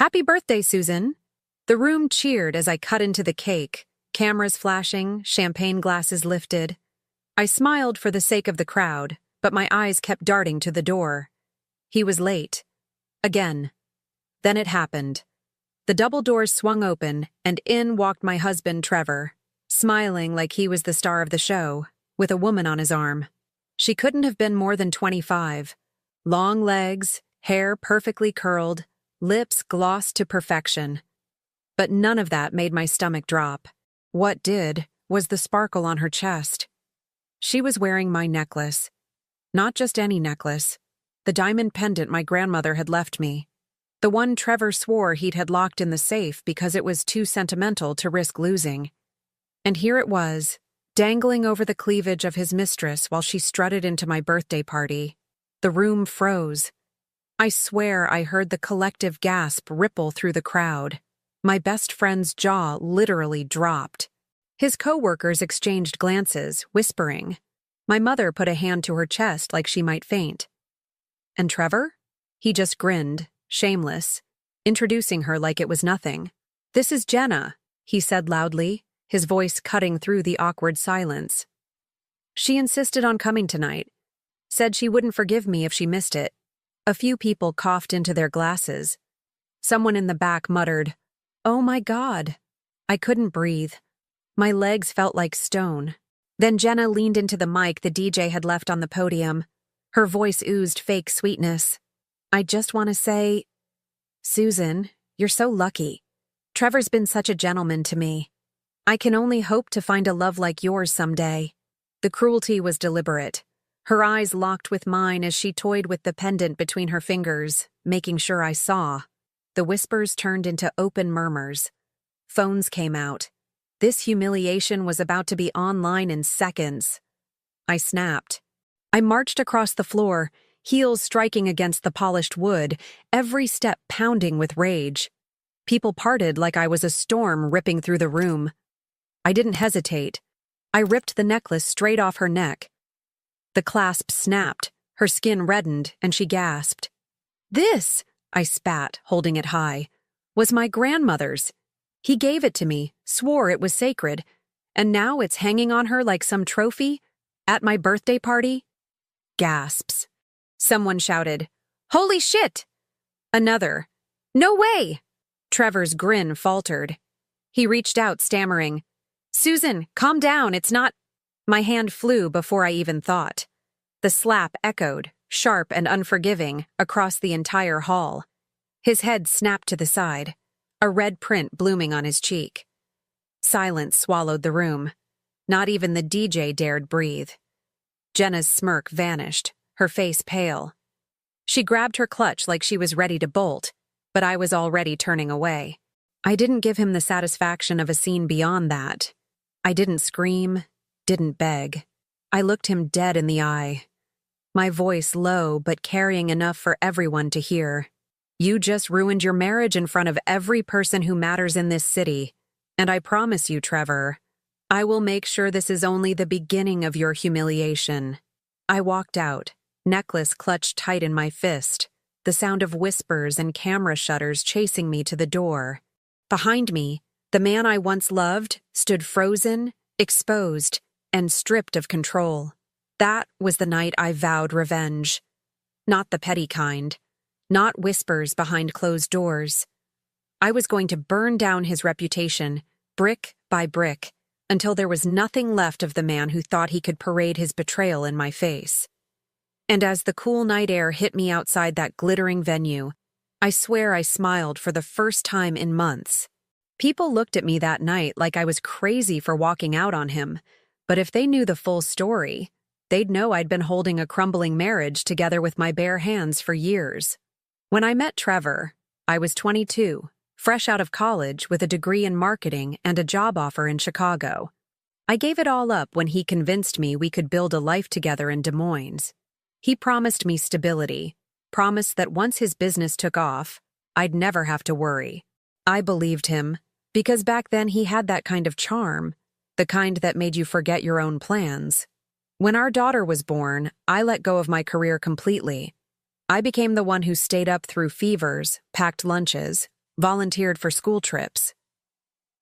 "Happy birthday, Susan." The room cheered as I cut into the cake, cameras flashing, champagne glasses lifted. I smiled for the sake of the crowd, but my eyes kept darting to the door. He was late. Again. Then it happened. The double doors swung open, and in walked my husband, Trevor, smiling like he was the star of the show, with a woman on his arm. She couldn't have been more than 25. Long legs, hair perfectly curled, lips glossed to perfection. But none of that made my stomach drop. What did was the sparkle on her chest. She was wearing my necklace. Not just any necklace. The diamond pendant my grandmother had left me. The one Trevor swore he'd had locked in the safe because it was too sentimental to risk losing. And here it was, dangling over the cleavage of his mistress while she strutted into my birthday party. The room froze. I swear I heard the collective gasp ripple through the crowd. My best friend's jaw literally dropped. His co-workers exchanged glances, whispering. My mother put a hand to her chest like she might faint. And Trevor? He just grinned, shameless, introducing her like it was nothing. "This is Jenna," he said loudly, his voice cutting through the awkward silence. "She insisted on coming tonight. Said she wouldn't forgive me if she missed it." A few people coughed into their glasses. Someone in the back muttered, "Oh my God." I couldn't breathe. My legs felt like stone. Then Jenna leaned into the mic the DJ had left on the podium. Her voice oozed fake sweetness. "I just want to say, Susan, you're so lucky. Trevor's been such a gentleman to me. I can only hope to find a love like yours someday." The cruelty was deliberate. Her eyes locked with mine as she toyed with the pendant between her fingers, making sure I saw. The whispers turned into open murmurs. Phones came out. This humiliation was about to be online in seconds. I snapped. I marched across the floor, heels striking against the polished wood, every step pounding with rage. People parted like I was a storm ripping through the room. I didn't hesitate. I ripped the necklace straight off her neck. The clasp snapped, her skin reddened, and she gasped. "This," I spat, holding it high, "was my grandmother's. He gave it to me, swore it was sacred, and now it's hanging on her like some trophy? At my birthday party?" Gasps. Someone shouted, "Holy shit!" Another, "No way!" Trevor's grin faltered. He reached out, stammering, "Susan, calm down, it's not—" My hand flew before I even thought. The slap echoed, sharp and unforgiving, across the entire hall. His head snapped to the side, a red print blooming on his cheek. Silence swallowed the room. Not even the DJ dared breathe. Jenna's smirk vanished, her face pale. She grabbed her clutch like she was ready to bolt, but I was already turning away. I didn't give him the satisfaction of a scene beyond that. I didn't scream, didn't beg. I looked him dead in the eye. My voice low but carrying enough for everyone to hear. "You just ruined your marriage in front of every person who matters in this city. And I promise you, Trevor, I will make sure this is only the beginning of your humiliation." I walked out, necklace clutched tight in my fist, the sound of whispers and camera shutters chasing me to the door. Behind me, the man I once loved stood frozen, exposed, and stripped of control. That was the night I vowed revenge. Not the petty kind. Not whispers behind closed doors. I was going to burn down his reputation, brick by brick, until there was nothing left of the man who thought he could parade his betrayal in my face. And as the cool night air hit me outside that glittering venue, I swear I smiled for the first time in months. People looked at me that night like I was crazy for walking out on him, but if they knew the full story, they'd know I'd been holding a crumbling marriage together with my bare hands for years. When I met Trevor, I was 22, fresh out of college with a degree in marketing and a job offer in Chicago. I gave it all up when he convinced me we could build a life together in Des Moines. He promised me stability, promised that once his business took off, I'd never have to worry. I believed him, because back then he had that kind of charm, the kind that made you forget your own plans. When our daughter was born, I let go of my career completely. I became the one who stayed up through fevers, packed lunches, volunteered for school trips.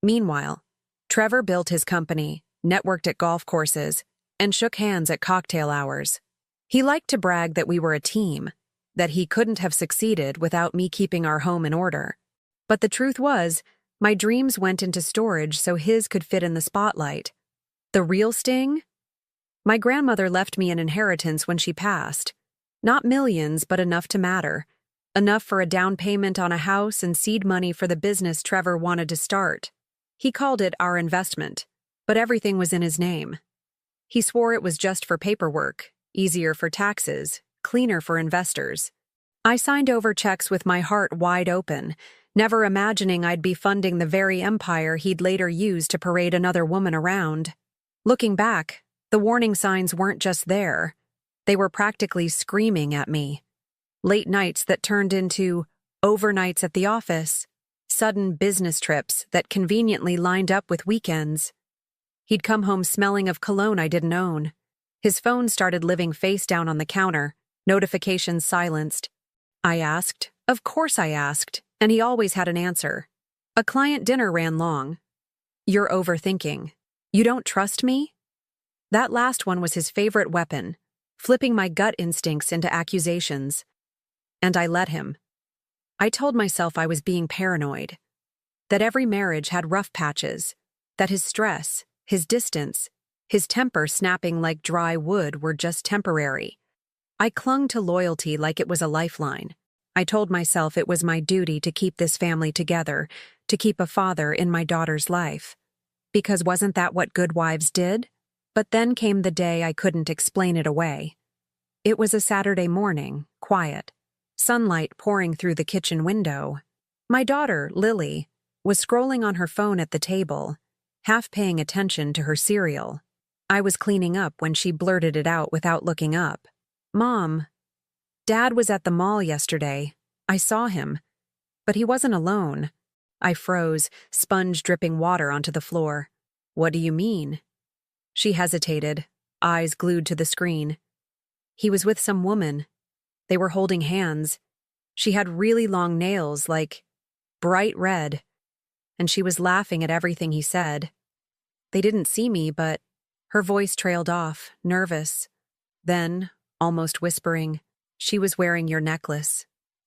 Meanwhile, Trevor built his company, networked at golf courses, and shook hands at cocktail hours. He liked to brag that we were a team, that he couldn't have succeeded without me keeping our home in order. But the truth was, my dreams went into storage so his could fit in the spotlight. The real sting? My grandmother left me an inheritance when she passed. Not millions, but enough to matter. Enough for a down payment on a house and seed money for the business Trevor wanted to start. He called it our investment, but everything was in his name. He swore it was just for paperwork, easier for taxes, cleaner for investors. I signed over checks with my heart wide open, never imagining I'd be funding the very empire he'd later use to parade another woman around. Looking back, the warning signs weren't just there. They were practically screaming at me. Late nights that turned into overnights at the office, sudden business trips that conveniently lined up with weekends. He'd come home smelling of cologne I didn't own. His phone started living face down on the counter, notifications silenced. I asked, of course I asked, and he always had an answer. A client dinner ran long. You're overthinking. You don't trust me? That last one was his favorite weapon, flipping my gut instincts into accusations. And I let him. I told myself I was being paranoid, that every marriage had rough patches, that his stress, his distance, his temper snapping like dry wood were just temporary. I clung to loyalty like it was a lifeline. I told myself it was my duty to keep this family together, to keep a father in my daughter's life. Because wasn't that what good wives did? But then came the day I couldn't explain it away. It was a Saturday morning, quiet. Sunlight pouring through the kitchen window. My daughter, Lily, was scrolling on her phone at the table, half paying attention to her cereal. I was cleaning up when she blurted it out without looking up. Mom, Dad was at the mall yesterday. I saw him. But he wasn't alone. I froze, sponge dripping water onto the floor. What do you mean? She hesitated, eyes glued to the screen. He was with some woman. They were holding hands. She had really long nails, like bright red, and she was laughing at everything he said. They didn't see me, but her voice trailed off, nervous. Then, almost whispering, she was wearing your necklace.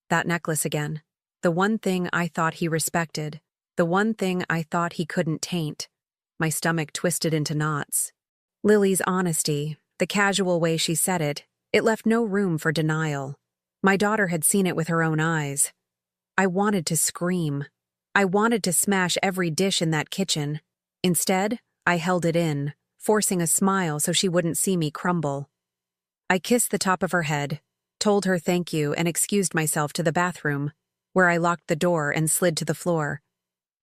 That necklace again. The one thing I thought he respected. The one thing I thought he couldn't taint. My stomach twisted into knots. Lily's honesty, the casual way she said it left no room for denial. My daughter had seen it with her own eyes. I wanted to scream. I wanted to smash every dish in that kitchen. Instead, I held it in, forcing a smile so she wouldn't see me crumble. I kissed the top of her head, told her thank you, and excused myself to the bathroom, where I locked the door and slid to the floor.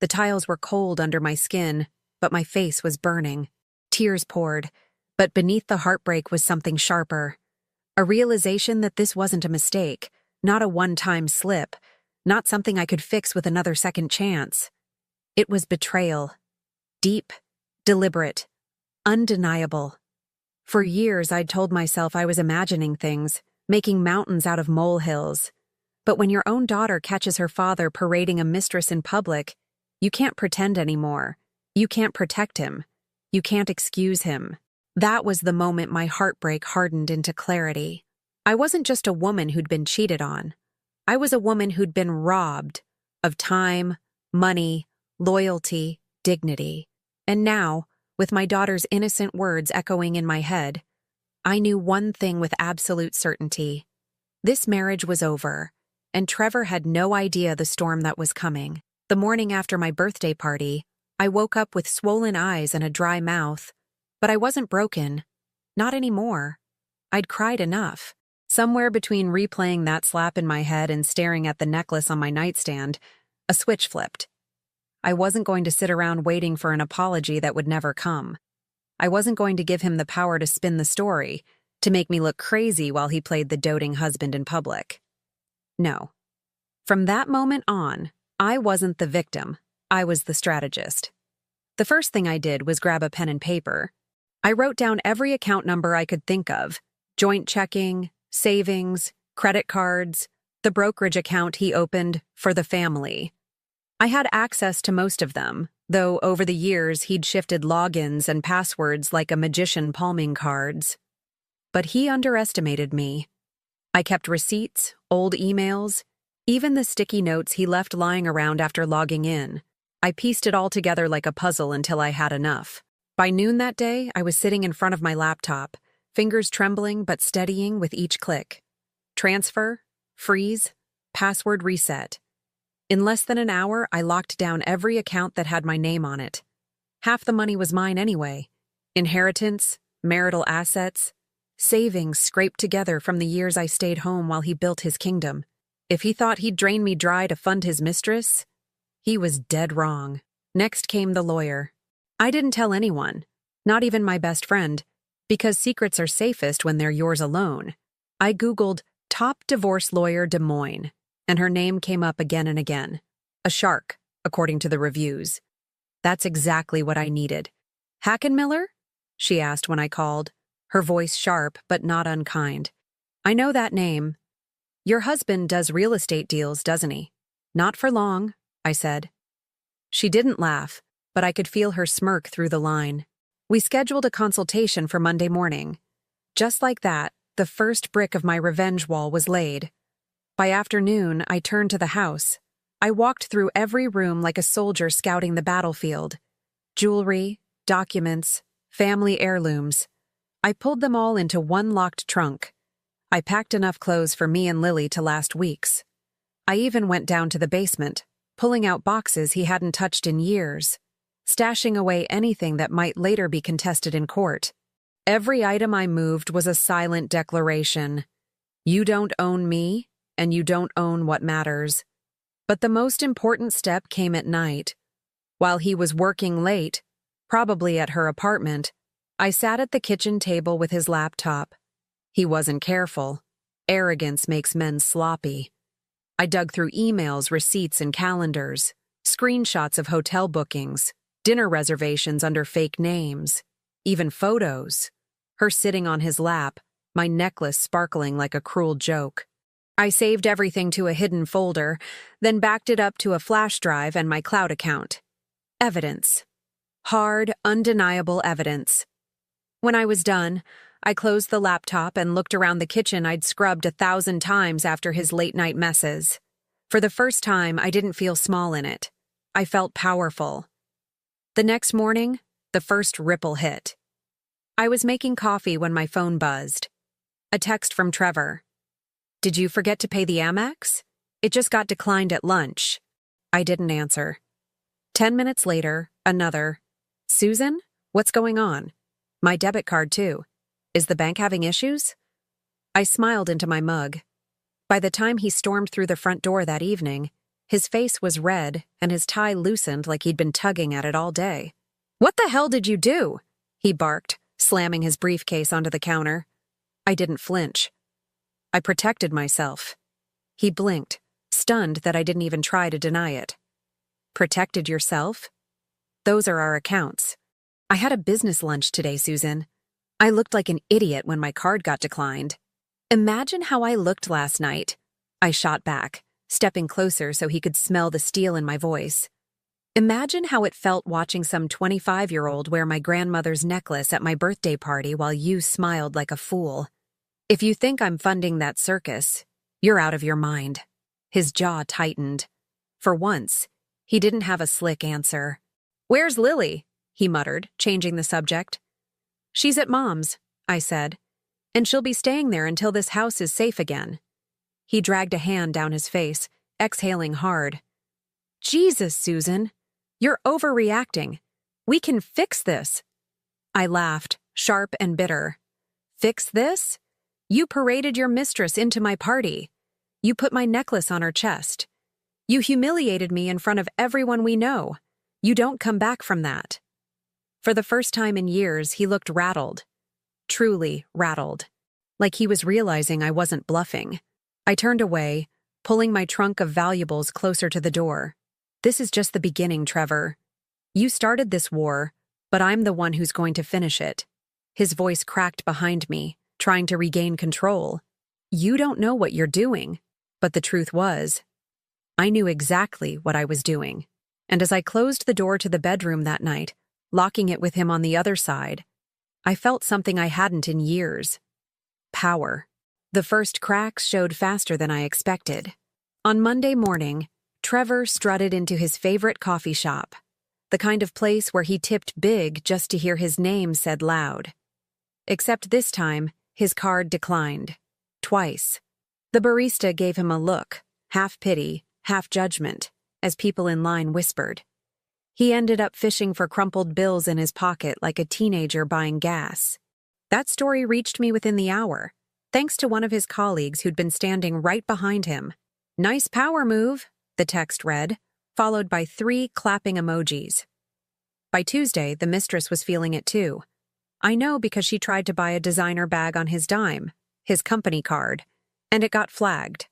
The tiles were cold under my skin, but my face was burning. Tears poured, but beneath the heartbreak was something sharper. A realization that this wasn't a mistake, not a one-time slip, not something I could fix with another second chance. It was betrayal. Deep, deliberate, undeniable. For years I'd told myself I was imagining things, making mountains out of molehills. But when your own daughter catches her father parading a mistress in public, you can't pretend anymore. You can't protect him. You can't excuse him. That was the moment my heartbreak hardened into clarity. I wasn't just a woman who'd been cheated on. I was a woman who'd been robbed of time, money, loyalty, dignity. And now, with my daughter's innocent words echoing in my head, I knew one thing with absolute certainty. This marriage was over, and Trevor had no idea the storm that was coming. The morning after my birthday party, I woke up with swollen eyes and a dry mouth. But I wasn't broken. Not anymore. I'd cried enough. Somewhere between replaying that slap in my head and staring at the necklace on my nightstand, a switch flipped. I wasn't going to sit around waiting for an apology that would never come. I wasn't going to give him the power to spin the story, to make me look crazy while he played the doting husband in public. No. From that moment on, I wasn't the victim. I was the strategist. The first thing I did was grab a pen and paper. I wrote down every account number I could think of: joint checking, savings, credit cards, the brokerage account he opened for the family. I had access to most of them, though over the years he'd shifted logins and passwords like a magician palming cards. But he underestimated me. I kept receipts, old emails, even the sticky notes he left lying around after logging in. I pieced it all together like a puzzle until I had enough. By noon that day, I was sitting in front of my laptop, fingers trembling but steadying with each click. Transfer, freeze, password reset. In less than an hour, I locked down every account that had my name on it. Half the money was mine anyway. Inheritance, marital assets, savings scraped together from the years I stayed home while he built his kingdom. If he thought he'd drain me dry to fund his mistress, he was dead wrong. Next came the lawyer. I didn't tell anyone, not even my best friend, because secrets are safest when they're yours alone. I Googled top divorce lawyer Des Moines, and her name came up again and again. A shark, according to the reviews. That's exactly what I needed. Hackenmiller? She asked when I called, her voice sharp but not unkind. I know that name. Your husband does real estate deals, doesn't he? Not for long, I said. She didn't laugh, but I could feel her smirk through the line. We scheduled a consultation for Monday morning. Just like that, the first brick of my revenge wall was laid. By afternoon, I turned to the house. I walked through every room like a soldier scouting the battlefield. Jewelry, documents, family heirlooms. I pulled them all into one locked trunk. I packed enough clothes for me and Lily to last weeks. I even went down to the basement, pulling out boxes he hadn't touched in years, stashing away anything that might later be contested in court. Every item I moved was a silent declaration. You don't own me, and you don't own what matters. But the most important step came at night. While he was working late, probably at her apartment, I sat at the kitchen table with his laptop. He wasn't careful. Arrogance makes men sloppy. I dug through emails, receipts, and calendars, screenshots of hotel bookings, dinner reservations under fake names, even photos. Her sitting on his lap, my necklace sparkling like a cruel joke. I saved everything to a hidden folder, then backed it up to a flash drive and my cloud account. Evidence. Hard, undeniable evidence. When I was done, I closed the laptop and looked around the kitchen I'd scrubbed 1,000 times after his late-night messes. For the first time, I didn't feel small in it. I felt powerful. The next morning, the first ripple hit. I was making coffee when my phone buzzed. A text from Trevor. Did you forget to pay the Amex? It just got declined at lunch. I didn't answer. 10 minutes later, another. Susan? What's going on? My debit card, too. Is the bank having issues? I smiled into my mug. By the time he stormed through the front door that evening, his face was red and his tie loosened like he'd been tugging at it all day. What the hell did you do? He barked, slamming his briefcase onto the counter. I didn't flinch. I protected myself. He blinked, stunned that I didn't even try to deny it. Protected yourself? Those are our accounts. I had a business lunch today, Susan. I looked like an idiot when my card got declined. Imagine how I looked last night. I shot back, stepping closer so he could smell the steel in my voice. Imagine how it felt watching some 25-year-old wear my grandmother's necklace at my birthday party while you smiled like a fool. If you think I'm funding that circus, you're out of your mind. His jaw tightened. For once, he didn't have a slick answer. Where's Lily? He muttered, changing the subject. She's at Mom's, I said, and she'll be staying there until this house is safe again. He dragged a hand down his face, exhaling hard. Jesus, Susan, you're overreacting. We can fix this. I laughed, sharp and bitter. Fix this? You paraded your mistress into my party. You put my necklace on her chest. You humiliated me in front of everyone we know. You don't come back from that. For the first time in years, he looked rattled. Truly rattled. Like he was realizing I wasn't bluffing. I turned away, pulling my trunk of valuables closer to the door. This is just the beginning, Trevor. You started this war, but I'm the one who's going to finish it. His voice cracked behind me, trying to regain control. You don't know what you're doing. But the truth was, I knew exactly what I was doing. And as I closed the door to the bedroom that night, locking it with him on the other side, I felt something I hadn't in years. Power. The first cracks showed faster than I expected. On Monday morning, Trevor strutted into his favorite coffee shop, the kind of place where he tipped big just to hear his name said loud. Except this time, his card declined. Twice. The barista gave him a look, half pity, half judgment, as people in line whispered. He ended up fishing for crumpled bills in his pocket like a teenager buying gas. That story reached me within the hour, thanks to one of his colleagues who'd been standing right behind him. "Nice power move," the text read, followed by 3 clapping emojis. By Tuesday, the mistress was feeling it too. I know because she tried to buy a designer bag on his dime, his company card, and it got flagged.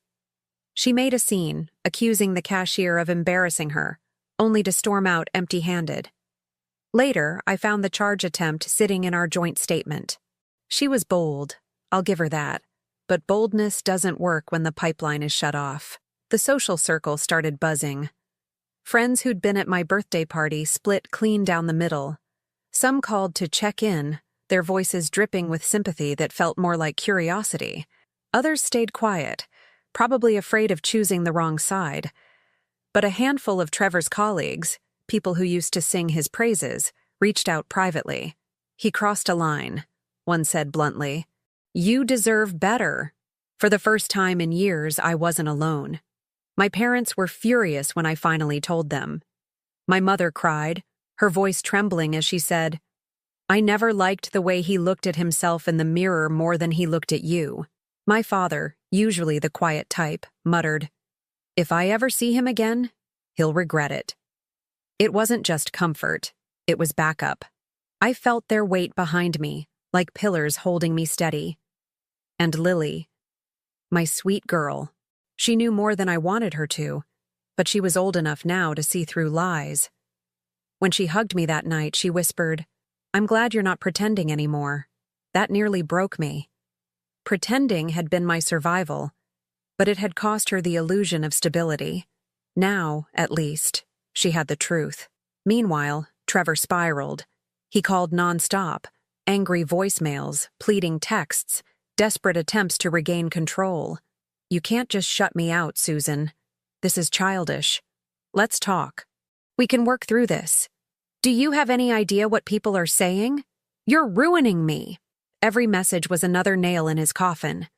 She made a scene, accusing the cashier of embarrassing her, only to storm out empty-handed. Later, I found the charge attempt sitting in our joint statement. She was bold, I'll give her that, but boldness doesn't work when the pipeline is shut off. The social circle started buzzing. Friends who'd been at my birthday party split clean down the middle. Some called to check in, their voices dripping with sympathy that felt more like curiosity. Others stayed quiet, probably afraid of choosing the wrong side. But a handful of Trevor's colleagues, people who used to sing his praises, reached out privately. "He crossed a line," one said bluntly. "You deserve better." For the first time in years, I wasn't alone. My parents were furious when I finally told them. My mother cried, her voice trembling as she said, "I never liked the way he looked at himself in the mirror more than he looked at you." My father, usually the quiet type, muttered, "If I ever see him again, he'll regret it." It wasn't just comfort, it was backup. I felt their weight behind me, like pillars holding me steady. And Lily, my sweet girl, she knew more than I wanted her to, but she was old enough now to see through lies. When she hugged me that night, she whispered, "I'm glad you're not pretending anymore." That nearly broke me. Pretending had been my survival, but it had cost her the illusion of stability. Now, at least, she had the truth. Meanwhile, Trevor spiraled. He called nonstop, angry voicemails, pleading texts, desperate attempts to regain control. "You can't just shut me out, Susan. This is childish. Let's talk. We can work through this. Do you have any idea what people are saying? You're ruining me." Every message was another nail in his coffin.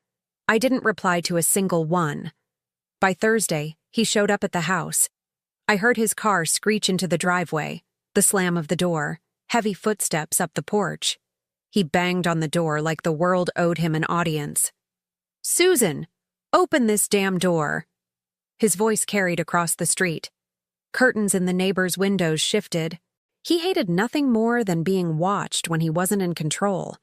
I didn't reply to a single one. By Thursday, he showed up at the house. I heard his car screech into the driveway, the slam of the door, heavy footsteps up the porch. He banged on the door like the world owed him an audience. "Susan, open this damn door." His voice carried across the street. Curtains in the neighbors' windows shifted. He hated nothing more than being watched when he wasn't in control.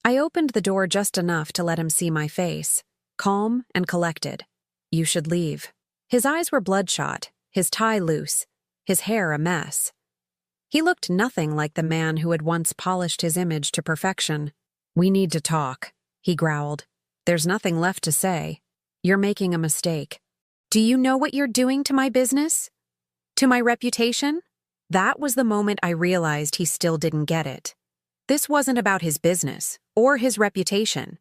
I opened the door just enough to let him see my face, calm and collected. "You should leave." His eyes were bloodshot, his tie loose, his hair a mess. He looked nothing like the man who had once polished his image to perfection. "We need to talk," he growled. "There's nothing left to say. You're making a mistake." "Do you know what you're doing to my business? To my reputation?" That was the moment I realized he still didn't get it. This wasn't about his business or his reputation.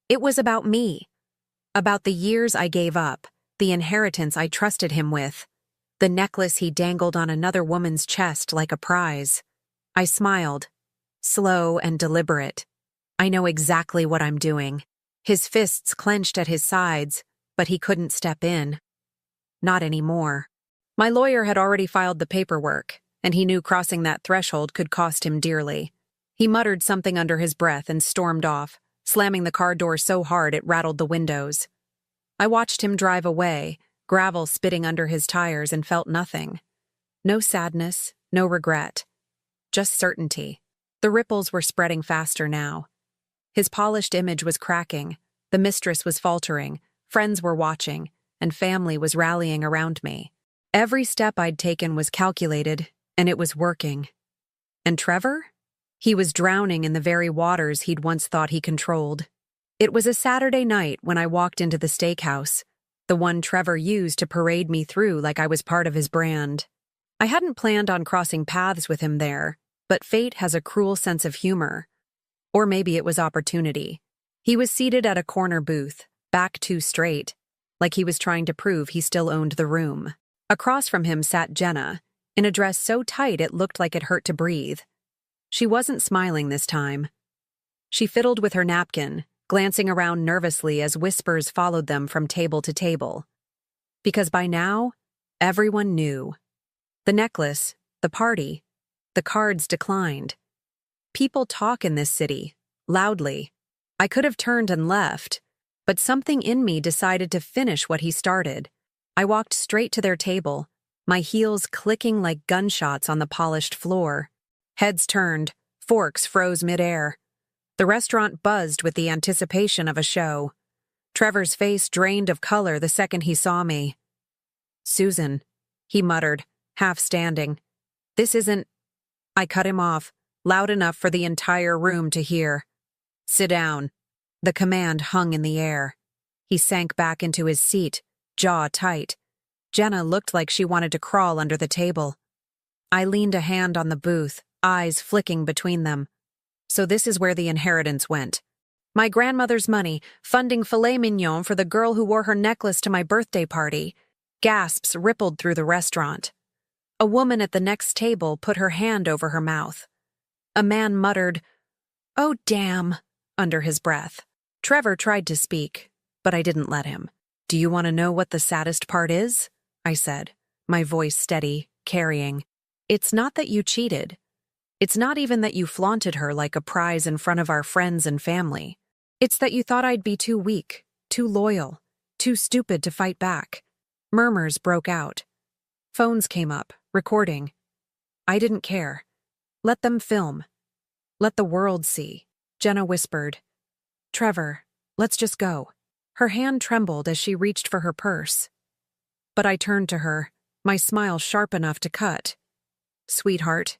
It was about me. About the years I gave up, the inheritance I trusted him with, the necklace he dangled on another woman's chest like a prize. I smiled, slow and deliberate. "I know exactly what I'm doing." His fists clenched at his sides, but he couldn't step in. Not anymore. My lawyer had already filed the paperwork, and he knew crossing that threshold could cost him dearly. He muttered something under his breath and stormed off, slamming the car door so hard it rattled the windows. I watched him drive away, gravel spitting under his tires, and felt nothing. No sadness, no regret. Just certainty. The ripples were spreading faster now. His polished image was cracking, the mistress was faltering, friends were watching, and family was rallying around me. Every step I'd taken was calculated, and it was working. And Trevor? He was drowning in the very waters he'd once thought he controlled. It was a Saturday night when I walked into the steakhouse. the one Trevor used to parade me through like I was part of his brand. I hadn't planned on crossing paths with him there, but fate has a cruel sense of humor. Or maybe it was opportunity. He was seated at a corner booth, back too straight, like he was trying to prove he still owned the room. Across from him sat Jenna, in a dress so tight it looked like it hurt to breathe. She wasn't smiling this time. She fiddled with her napkin, glancing around nervously as whispers followed them from table to table. Because by now, everyone knew. The necklace, the party, the cards declined. People talk in this city, loudly. I could have turned and left, but something in me decided to finish what he started. I walked straight to their table, my heels clicking like gunshots on the polished floor. Heads turned, forks froze midair. The restaurant buzzed with the anticipation of a show. Trevor's face drained of color the second he saw me. "Susan," he muttered, half standing. "This isn't—" I cut him off, loud enough for the entire room to hear. "Sit down." The command hung in the air. He sank back into his seat, jaw tight. Jenna looked like she wanted to crawl under the table. I leaned a hand on the booth, eyes flicking between them. So this is where the inheritance went. My grandmother's money, funding filet mignon for the girl who wore her necklace to my birthday party. Gasps rippled through the restaurant. A woman at the next table put her hand over her mouth. A man muttered, "Oh, damn," under his breath. Trevor tried to speak, but I didn't let him. "Do you want to know what the saddest part is?" I said, my voice steady, carrying. "It's not that you cheated. It's not even that you flaunted her like a prize in front of our friends and family. It's that you thought I'd be too weak, too loyal, too stupid to fight back." Murmurs broke out. Phones came up, recording. I didn't care. Let them film. Let the world see. Jenna whispered, "Trevor, let's just go." Her hand trembled as she reached for her purse. But I turned to her, my smile sharp enough to cut. "Sweetheart,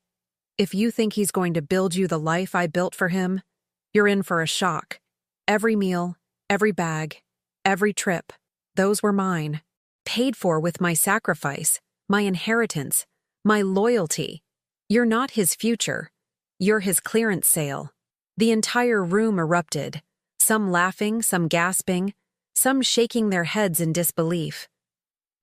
if you think he's going to build you the life I built for him, you're in for a shock. Every meal, every bag, every trip, those were mine. Paid for with my sacrifice, my inheritance, my loyalty. You're not his future. You're his clearance sale." The entire room erupted, some laughing, some gasping, some shaking their heads in disbelief.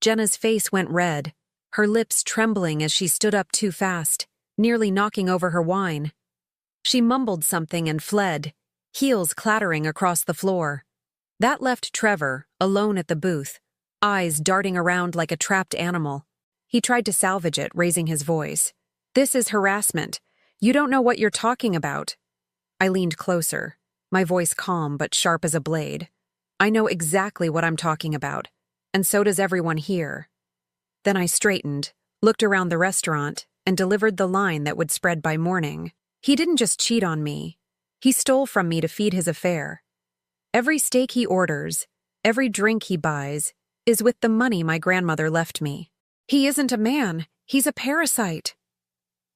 Jenna's face went red, her lips trembling as she stood up too fast, nearly knocking over her wine. She mumbled something and fled, heels clattering across the floor. That left Trevor, alone at the booth, eyes darting around like a trapped animal. He tried to salvage it, raising his voice. "This is harassment. You don't know what you're talking about." I leaned closer, my voice calm but sharp as a blade. "I know exactly what I'm talking about, and so does everyone here." Then I straightened, looked around the restaurant, and delivered the line that would spread by morning. He didn't just cheat on me. He stole from me to feed his affair. Every steak he orders, every drink he buys, is with the money my grandmother left me. He isn't a man. He's a parasite.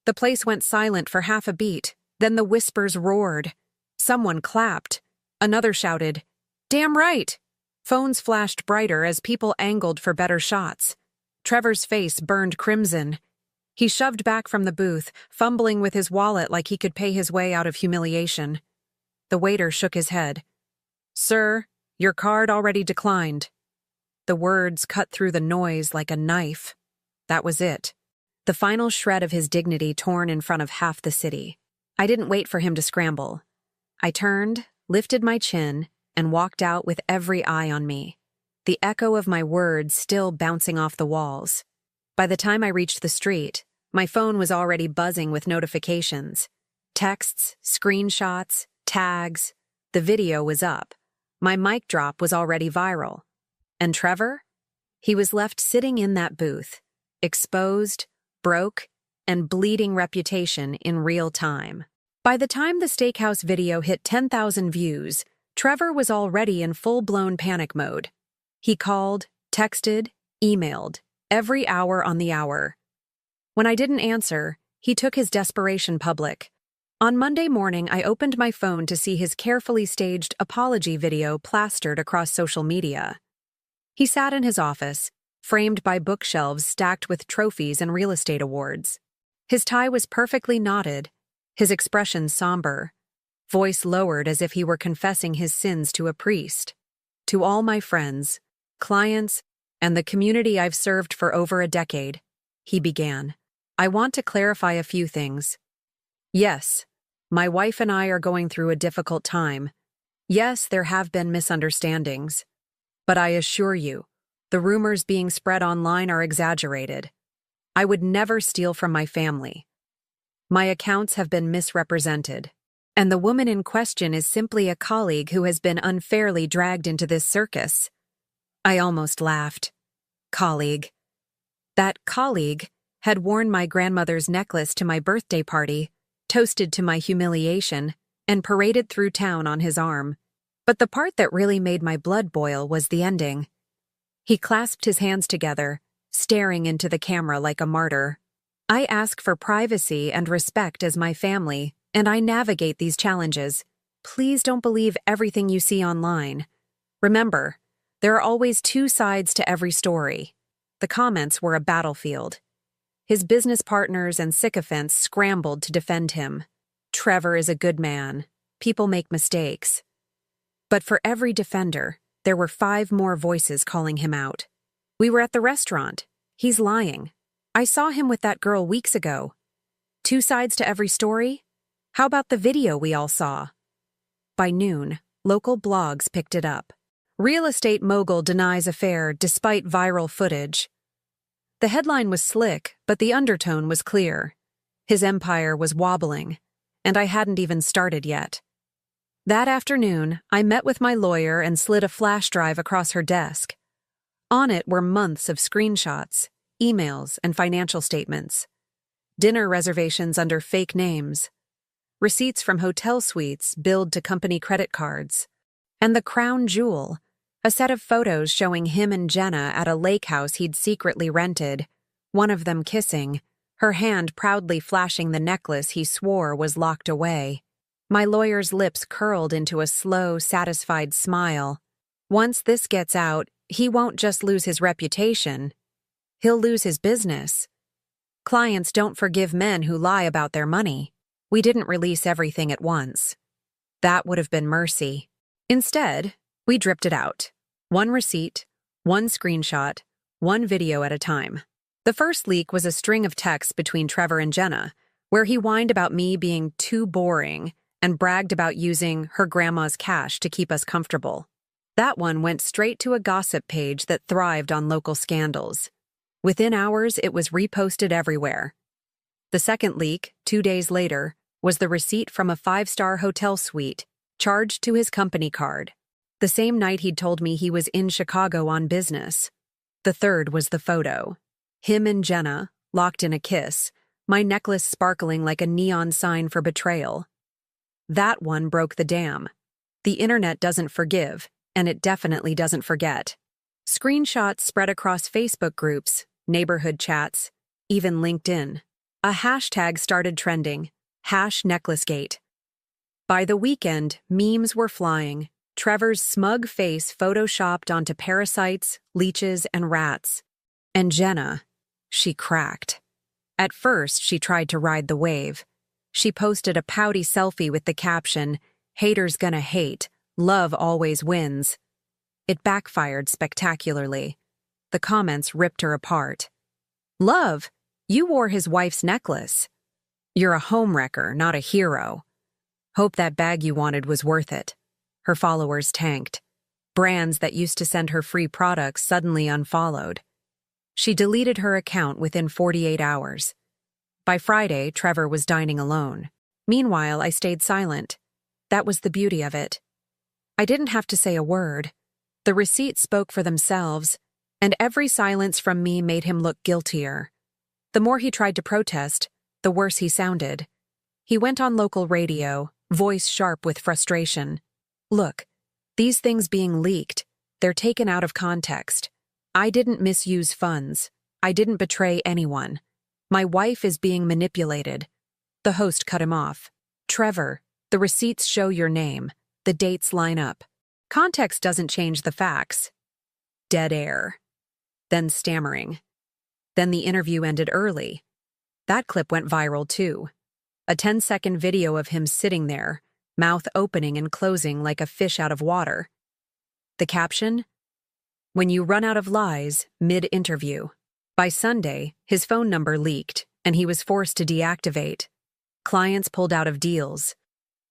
The place went silent for half a beat. Then the whispers roared. Someone clapped. Another shouted, "Damn right!" Phones flashed brighter as people angled for better shots. Trevor's face burned crimson. He shoved back from the booth, fumbling with his wallet like he could pay his way out of humiliation. The waiter shook his head. "Sir, your card already declined." The words cut through the noise like a knife. That was it. The final shred of his dignity torn in front of half the city. I didn't wait for him to scramble. I turned, lifted my chin, and walked out with every eye on me, the echo of my words still bouncing off the walls. By the time I reached the street, my phone was already buzzing with notifications. Texts, screenshots, tags. The video was up. My mic drop was already viral. And Trevor? He was left sitting in that booth, exposed, broke, and bleeding reputation in real time. By the time the steakhouse video hit 10,000 views, Trevor was already in full-blown panic mode. He called, texted, emailed, every hour on the hour. When I didn't answer, he took his desperation public. On Monday morning, I opened my phone to see his carefully staged apology video plastered across social media. He sat in his office, framed by bookshelves stacked with trophies and real estate awards. His tie was perfectly knotted, his expression somber, voice lowered as if he were confessing his sins to a priest. To all my friends, clients, and the community I've served for over a decade, he began, I want to clarify a few things. Yes, my wife and I are going through a difficult time. Yes, there have been misunderstandings. But I assure you, the rumors being spread online are exaggerated. I would never steal from my family. My accounts have been misrepresented, and the woman in question is simply a colleague who has been unfairly dragged into this circus. I almost laughed. Colleague. That colleague had worn my grandmother's necklace to my birthday party, toasted to my humiliation, and paraded through town on his arm. But the part that really made my blood boil was the ending. He clasped his hands together, staring into the camera like a martyr. I ask for privacy and respect as my family, and I navigate these challenges. Please don't believe everything you see online. Remember, there are always two sides to every story. The comments were a battlefield. His business partners and sycophants scrambled to defend him. Trevor is a good man. People make mistakes. But for every defender, there were 5 more voices calling him out. We were at the restaurant. He's lying. I saw him with that girl weeks ago. 2 sides to every story? How about the video we all saw? By noon, local blogs picked it up. Real estate mogul denies affair despite viral footage. The headline was slick, but the undertone was clear. His empire was wobbling, and I hadn't even started yet. That afternoon, I met with my lawyer and slid a flash drive across her desk. On it were months of screenshots, emails, and financial statements. Dinner reservations under fake names. Receipts from hotel suites billed to company credit cards. And the crown jewel, a set of photos showing him and Jenna at a lake house he'd secretly rented, one of them kissing, her hand proudly flashing the necklace he swore was locked away. My lawyer's lips curled into a slow, satisfied smile. Once this gets out, he won't just lose his reputation. He'll lose his business. Clients don't forgive men who lie about their money. We didn't release everything at once. That would have been mercy. Instead, we dripped it out. 1 receipt, 1 screenshot, 1 video at a time. The first leak was a string of texts between Trevor and Jenna, where he whined about me being too boring and bragged about using her grandma's cash to keep us comfortable. That one went straight to a gossip page that thrived on local scandals. Within hours, it was reposted everywhere. The second leak, 2 days later, was the receipt from a 5-star hotel suite, charged to his company card. The same night he'd told me he was in Chicago on business. The third was the photo. Him and Jenna, locked in a kiss, my necklace sparkling like a neon sign for betrayal. That one broke the dam. The internet doesn't forgive, and it definitely doesn't forget. Screenshots spread across Facebook groups, neighborhood chats, even LinkedIn. A hashtag started trending, #necklacegate. By the weekend, memes were flying. Trevor's smug face photoshopped onto parasites, leeches, and rats. And Jenna, she cracked. At first, she tried to ride the wave. She posted a pouty selfie with the caption, "Haters gonna hate, love always wins." It backfired spectacularly. The comments ripped her apart. "Love, you wore his wife's necklace. You're a homewrecker, not a hero. Hope that bag you wanted was worth it." Her followers tanked. Brands that used to send her free products suddenly unfollowed. She deleted her account within 48 hours. By Friday, Trevor was dining alone. Meanwhile, I stayed silent. That was the beauty of it. I didn't have to say a word. The receipts spoke for themselves, and every silence from me made him look guiltier. The more he tried to protest, the worse he sounded. He went on local radio, voice sharp with frustration. "Look, these things being leaked, they're taken out of context. I didn't misuse funds. I didn't betray anyone. My wife is being manipulated." The host cut him off. "Trevor, the receipts show your name. The dates line up. Context doesn't change the facts." Dead air. Then stammering. Then the interview ended early. That clip went viral too. A 10-second video of him sitting there, mouth opening and closing like a fish out of water. The caption? When you run out of lies, mid-interview. By Sunday, his phone number leaked, and he was forced to deactivate. Clients pulled out of deals.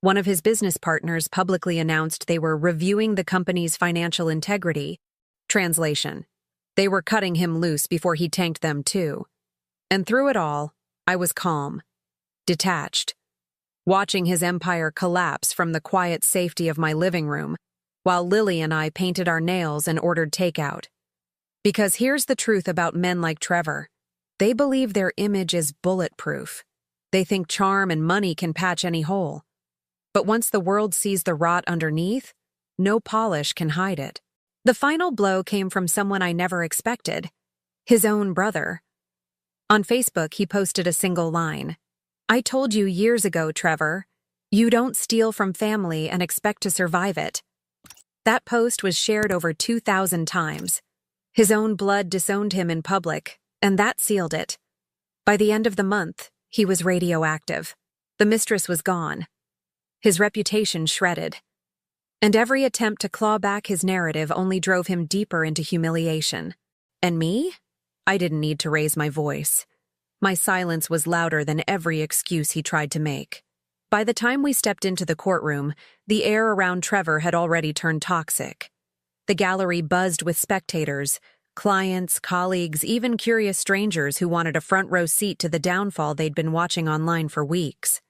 One of his business partners publicly announced they were reviewing the company's financial integrity. Translation: they were cutting him loose before he tanked them too. And through it all, I was calm, detached, watching his empire collapse from the quiet safety of my living room, while Lily and I painted our nails and ordered takeout. Because here's the truth about men like Trevor. They believe their image is bulletproof. They think charm and money can patch any hole. But once the world sees the rot underneath, no polish can hide it. The final blow came from someone I never expected. His own brother. On Facebook, he posted a single line. "I told you years ago, Trevor. You don't steal from family and expect to survive it." That post was shared over 2,000 times. His own blood disowned him in public, and that sealed it. By the end of the month, he was radioactive. The mistress was gone. His reputation shredded. And every attempt to claw back his narrative only drove him deeper into humiliation. And me? I didn't need to raise my voice. My silence was louder than every excuse he tried to make. By the time we stepped into the courtroom, the air around Trevor had already turned toxic. The gallery buzzed with spectators, clients, colleagues, even curious strangers who wanted a front-row seat to the downfall they'd been watching online for weeks.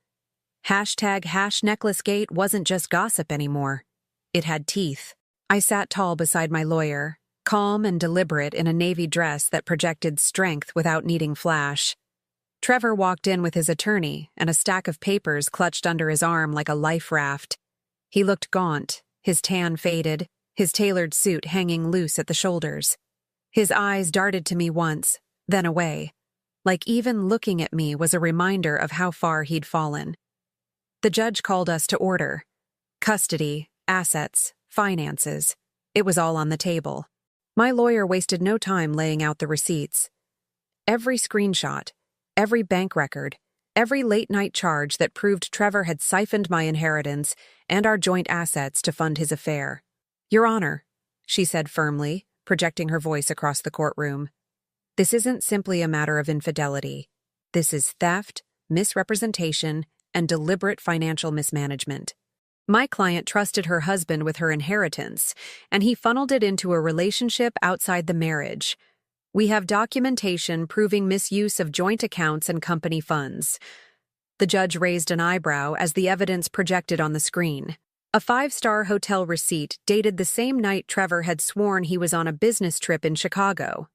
##NecklaceGate wasn't just gossip anymore. It had teeth. I sat tall beside my lawyer, calm and deliberate in a navy dress that projected strength without needing flash. Trevor walked in with his attorney and a stack of papers clutched under his arm like a life raft. He looked gaunt, his tan faded, his tailored suit hanging loose at the shoulders. His eyes darted to me once, then away, like even looking at me was a reminder of how far he'd fallen. The judge called us to order. Custody, assets, finances. It was all on the table. My lawyer wasted no time laying out the receipts. Every screenshot, every bank record, every late-night charge that proved Trevor had siphoned my inheritance and our joint assets to fund his affair. "Your Honor," she said firmly, projecting her voice across the courtroom. "This isn't simply a matter of infidelity. This is theft, misrepresentation, and deliberate financial mismanagement. My client trusted her husband with her inheritance, and he funneled it into a relationship outside the marriage. We have documentation proving misuse of joint accounts and company funds." The judge raised an eyebrow as the evidence projected on the screen. A 5-star hotel receipt dated the same night Trevor had sworn he was on a business trip in Chicago.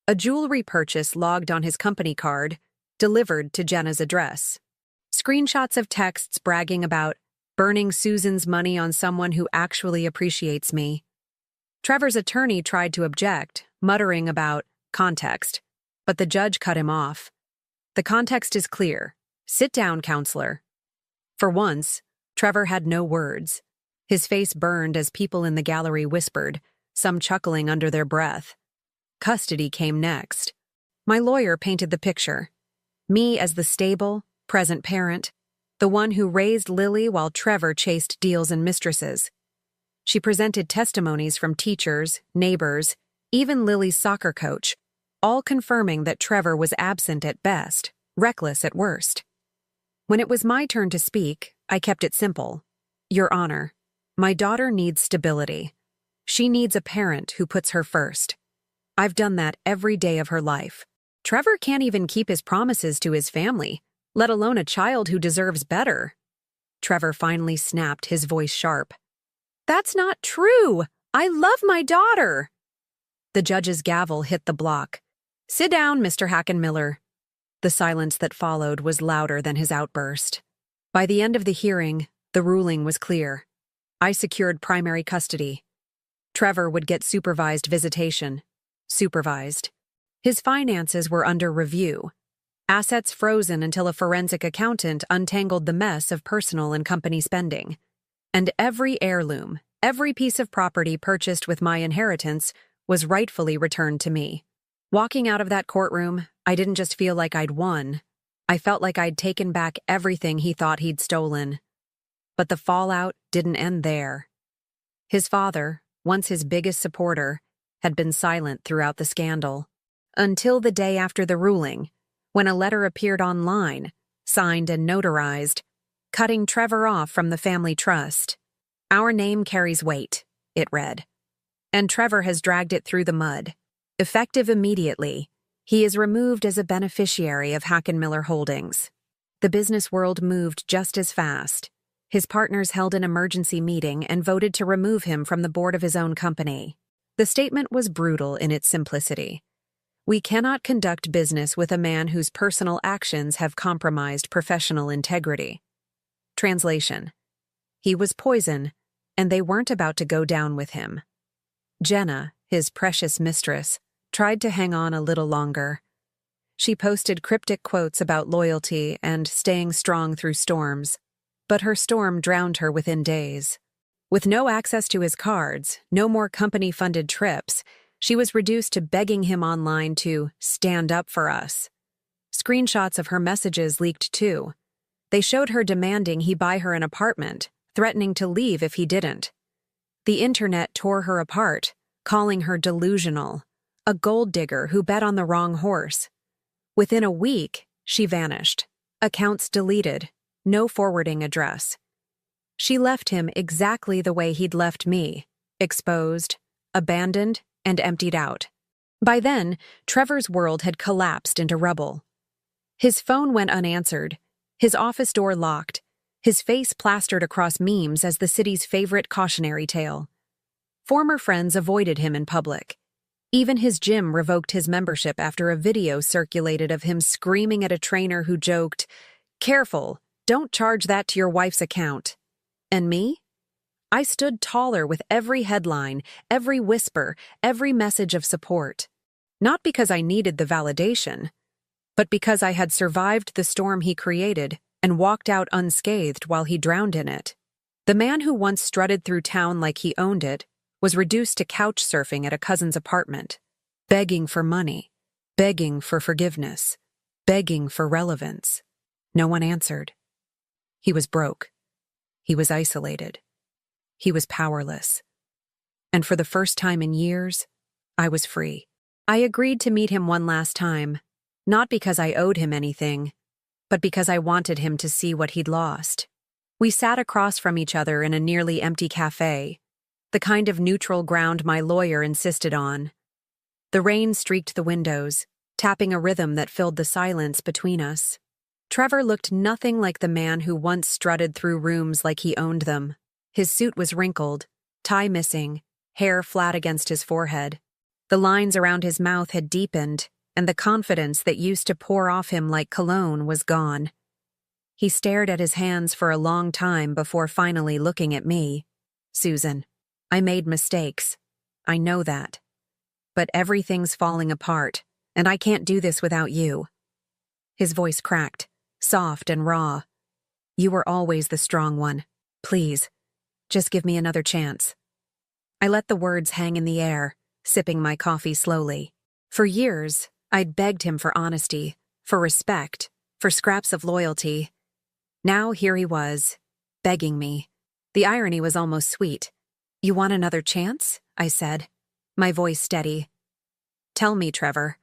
A jewelry purchase logged on his company card, delivered to Jenna's address. Screenshots of texts bragging about burning Susan's money on someone who actually appreciates me. Trevor's attorney tried to object, muttering about context, but the judge cut him off. "The context is clear. Sit down, counselor." For once, Trevor had no words. His face burned as people in the gallery whispered, some chuckling under their breath. Custody came next. My lawyer painted the picture. Me as the stable, present parent, the one who raised Lily while Trevor chased deals and mistresses. She presented testimonies from teachers, neighbors, even Lily's soccer coach, all confirming that Trevor was absent at best, reckless at worst. When it was my turn to speak, I kept it simple. "Your Honor, my daughter needs stability. She needs a parent who puts her first. I've done that every day of her life. Trevor can't even keep his promises to his family, let alone a child who deserves better." Trevor finally snapped, his voice sharp. "That's not true! I love my daughter!" The judge's gavel hit the block. "Sit down, Mr. Hackenmiller." The silence that followed was louder than his outburst. By the end of the hearing, the ruling was clear. I secured primary custody. Trevor would get supervised visitation. Supervised. His finances were under review. Assets frozen until a forensic accountant untangled the mess of personal and company spending. And every heirloom, every piece of property purchased with my inheritance, was rightfully returned to me. Walking out of that courtroom, I didn't just feel like I'd won. I felt like I'd taken back everything he thought he'd stolen. But the fallout didn't end there. His father, once his biggest supporter, had been silent throughout the scandal. Until the day after the ruling, when a letter appeared online, signed and notarized, cutting Trevor off from the family trust. "Our name carries weight," it read. "And Trevor has dragged it through the mud. Effective immediately, he is removed as a beneficiary of Hackenmiller Holdings." The business world moved just as fast. His partners held an emergency meeting and voted to remove him from the board of his own company. The statement was brutal in its simplicity. "We cannot conduct business with a man whose personal actions have compromised professional integrity." Translation: he was poison, and they weren't about to go down with him. Jenna, his precious mistress, tried to hang on a little longer. She posted cryptic quotes about loyalty and staying strong through storms, but her storm drowned her within days. With no access to his cards, no more company-funded trips, she was reduced to begging him online to stand up for us. Screenshots of her messages leaked too. They showed her demanding he buy her an apartment, threatening to leave if he didn't. The internet tore her apart, calling her delusional, a gold digger who bet on the wrong horse. Within a week, she vanished. Accounts deleted, no forwarding address. She left him exactly the way he'd left me, exposed, abandoned, and emptied out. By then, Trevor's world had collapsed into rubble. His phone went unanswered, his office door locked, his face plastered across memes as the city's favorite cautionary tale. Former friends avoided him in public. Even his gym revoked his membership after a video circulated of him screaming at a trainer who joked, "Careful, don't charge that to your wife's account." And me? I stood taller with every headline, every whisper, every message of support. Not because I needed the validation, but because I had survived the storm he created and walked out unscathed while he drowned in it. The man who once strutted through town like he owned it was reduced to couch surfing at a cousin's apartment, begging for money, begging for forgiveness, begging for relevance. No one answered. He was broke. He was isolated. He was powerless. And for the first time in years, I was free. I agreed to meet him one last time, not because I owed him anything, but because I wanted him to see what he'd lost. We sat across from each other in a nearly empty cafe, the kind of neutral ground my lawyer insisted on. The rain streaked the windows, tapping a rhythm that filled the silence between us. Trevor looked nothing like the man who once strutted through rooms like he owned them. His suit was wrinkled, tie missing, hair flat against his forehead. The lines around his mouth had deepened, and the confidence that used to pour off him like cologne was gone. He stared at his hands for a long time before finally looking at me. "Susan, I made mistakes. I know that. But everything's falling apart, and I can't do this without you." His voice cracked, soft and raw. "You were always the strong one. Please, just give me another chance." I let the words hang in the air, sipping my coffee slowly. For years, I'd begged him for honesty, for respect, for scraps of loyalty. Now here he was, begging me. The irony was almost sweet. "You want another chance?" I said, my voice steady. "Tell me, Trevor,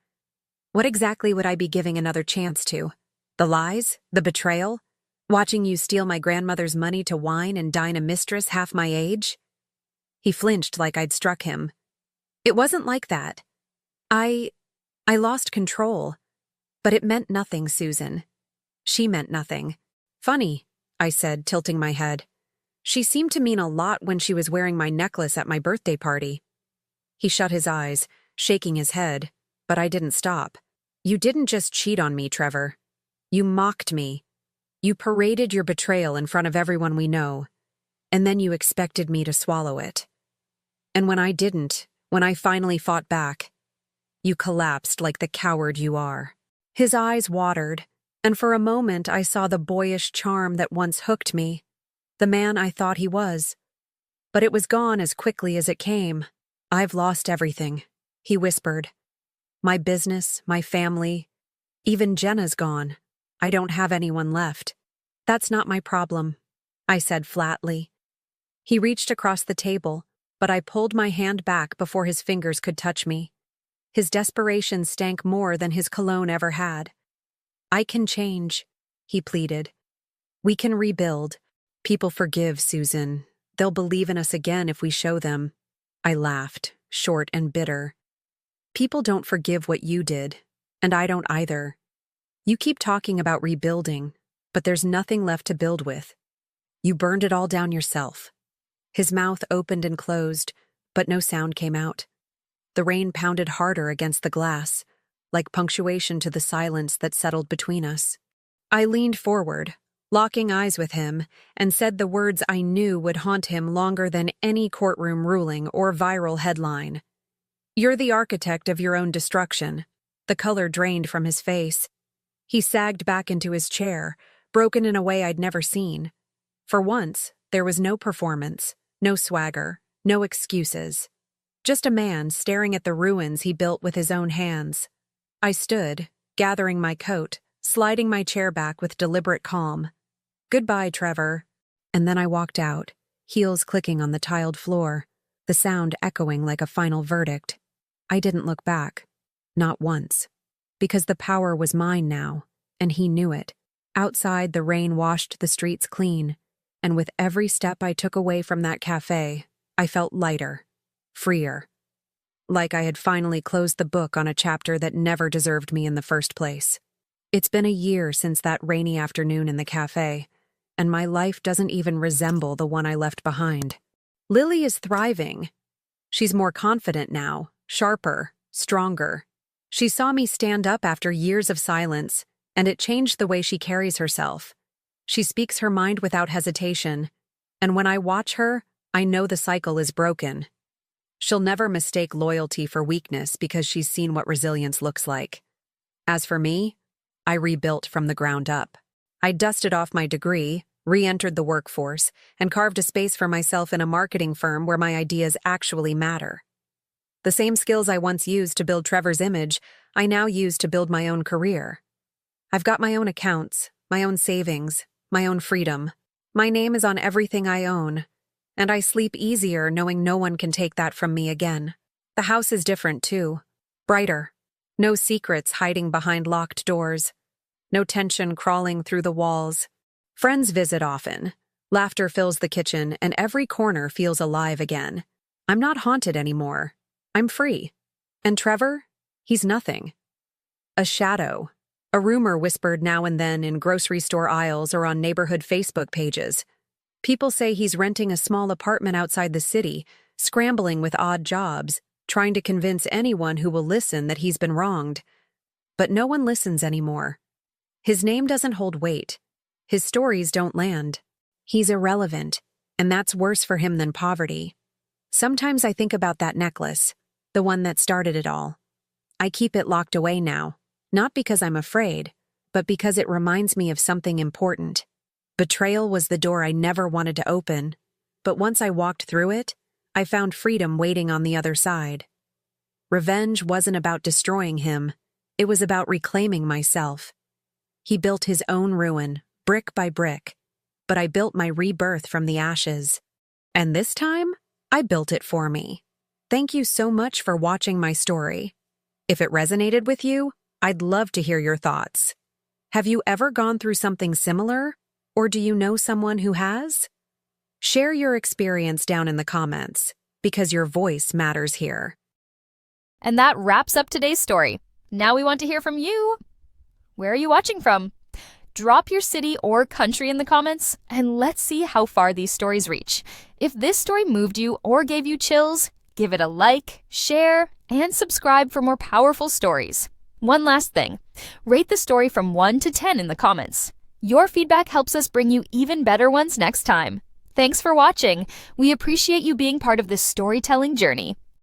what exactly would I be giving another chance to? The lies? The betrayal? Watching you steal my grandmother's money to wine and dine a mistress half my age?" He flinched like I'd struck him. "It wasn't like that. I lost control. But it meant nothing, Susan. She meant nothing." "Funny," I said, tilting my head. "She seemed to mean a lot when she was wearing my necklace at my birthday party." He shut his eyes, shaking his head, but I didn't stop. "You didn't just cheat on me, Trevor. You mocked me. You paraded your betrayal in front of everyone we know, and then you expected me to swallow it. And when I didn't, when I finally fought back, you collapsed like the coward you are." His eyes watered, and for a moment I saw the boyish charm that once hooked me, the man I thought he was. But it was gone as quickly as it came. "I've lost everything," He whispered. My business, my family, even Jenna's gone. I don't have anyone left. That's not my problem, I said flatly. He reached across the table, but I pulled my hand back before his fingers could touch me. His desperation stank more than his cologne ever had. I can change, he pleaded. We can rebuild. People forgive, Susan. They'll believe in us again if we show them. I laughed, short and bitter. People don't forgive what you did, and I don't either. You keep talking about rebuilding, but there's nothing left to build with. You burned it all down yourself. His mouth opened and closed, but no sound came out. The rain pounded harder against the glass, like punctuation to the silence that settled between us. I leaned forward, locking eyes with him, and said the words I knew would haunt him longer than any courtroom ruling or viral headline. You're the architect of your own destruction. The color drained from his face. He sagged back into his chair, broken in a way I'd never seen. For once, there was no performance, no swagger, no excuses. Just a man staring at the ruins he built with his own hands. I stood, gathering my coat, sliding my chair back with deliberate calm. Goodbye, Trevor. And then I walked out, heels clicking on the tiled floor, the sound echoing like a final verdict. I didn't look back. Not once. Because the power was mine now, and he knew it. Outside, the rain washed the streets clean, and with every step I took away from that cafe, I felt lighter, freer. Like I had finally closed the book on a chapter that never deserved me in the first place. It's been a year since that rainy afternoon in the cafe, and my life doesn't even resemble the one I left behind. Lily is thriving. She's more confident now, sharper, stronger. She saw me stand up after years of silence, and it changed the way she carries herself. She speaks her mind without hesitation, and when I watch her, I know the cycle is broken. She'll never mistake loyalty for weakness because she's seen what resilience looks like. As for me, I rebuilt from the ground up. I dusted off my degree, re-entered the workforce, and carved a space for myself in a marketing firm where my ideas actually matter. The same skills I once used to build Trevor's image, I now use to build my own career. I've got my own accounts, my own savings, my own freedom. My name is on everything I own, and I sleep easier knowing no one can take that from me again. The house is different, too. Brighter. No secrets hiding behind locked doors. No tension crawling through the walls. Friends visit often. Laughter fills the kitchen, and every corner feels alive again. I'm not haunted anymore. I'm free. And Trevor? He's nothing. A shadow. A rumor whispered now and then in grocery store aisles or on neighborhood Facebook pages. People say he's renting a small apartment outside the city, scrambling with odd jobs, trying to convince anyone who will listen that he's been wronged. But no one listens anymore. His name doesn't hold weight. His stories don't land. He's irrelevant, and that's worse for him than poverty. Sometimes I think about that necklace, the one that started it all. I keep it locked away now, not because I'm afraid, but because it reminds me of something important. Betrayal was the door I never wanted to open, but once I walked through it, I found freedom waiting on the other side. Revenge wasn't about destroying him, it was about reclaiming myself. He built his own ruin, brick by brick, but I built my rebirth from the ashes. And this time, I built it for me. Thank you so much for watching my story. If it resonated with you, I'd love to hear your thoughts. Have you ever gone through something similar, or do you know someone who has? Share your experience down in the comments, because your voice matters here. And that wraps up today's story. Now we want to hear from you. Where are you watching from? Drop your city or country in the comments, and let's see how far these stories reach. If this story moved you or gave you chills, give it a like, share, and subscribe for more powerful stories. One last thing, rate the story from 1 to 10 in the comments. Your feedback helps us bring you even better ones next time. Thanks for watching. We appreciate you being part of this storytelling journey.